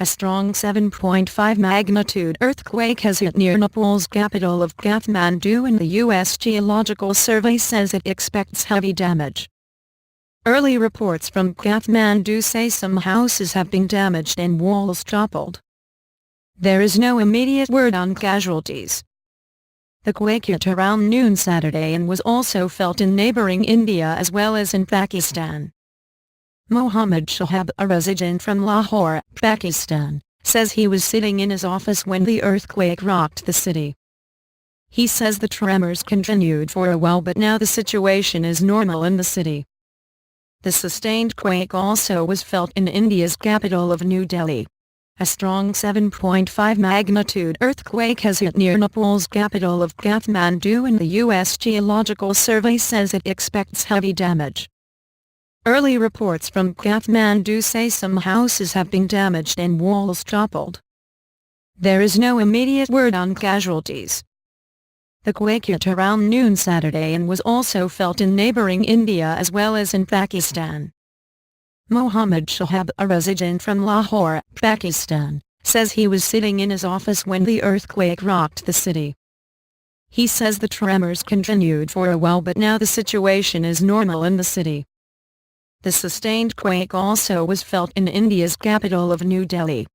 A strong 7.5 magnitude earthquake has hit near Nepal's capital of Kathmandu, and the U.S. Geological Survey says it expects heavy damage. Early reports from Kathmandu say some houses have been damaged and walls toppled. There is no immediate word on casualties. The quake hit around noon Saturday and was also felt in neighboring India as well as in Pakistan. Mohammed Shahab, a resident from Lahore, Pakistan, says he was sitting in his office when the earthquake rocked the city. He says the tremors continued for a while, but now the situation is normal in the city. The sustained quake also was felt in India's capital of New Delhi. A strong 7.5 magnitude earthquake has hit near Nepal's capital of Kathmandu, and the U.S. Geological Survey says it expects heavy damage. Early reports from Kathmandu say some houses have been damaged and walls toppled. There is no immediate word on casualties. The quake hit around noon Saturday and was also felt in neighboring India as well as in Pakistan. Mohammed Shahab, a resident from Lahore, Pakistan, says he was sitting in his office when the earthquake rocked the city. He says the tremors continued for a while, but now the situation is normal in the city. The sustained quake also was felt in India's capital of New Delhi.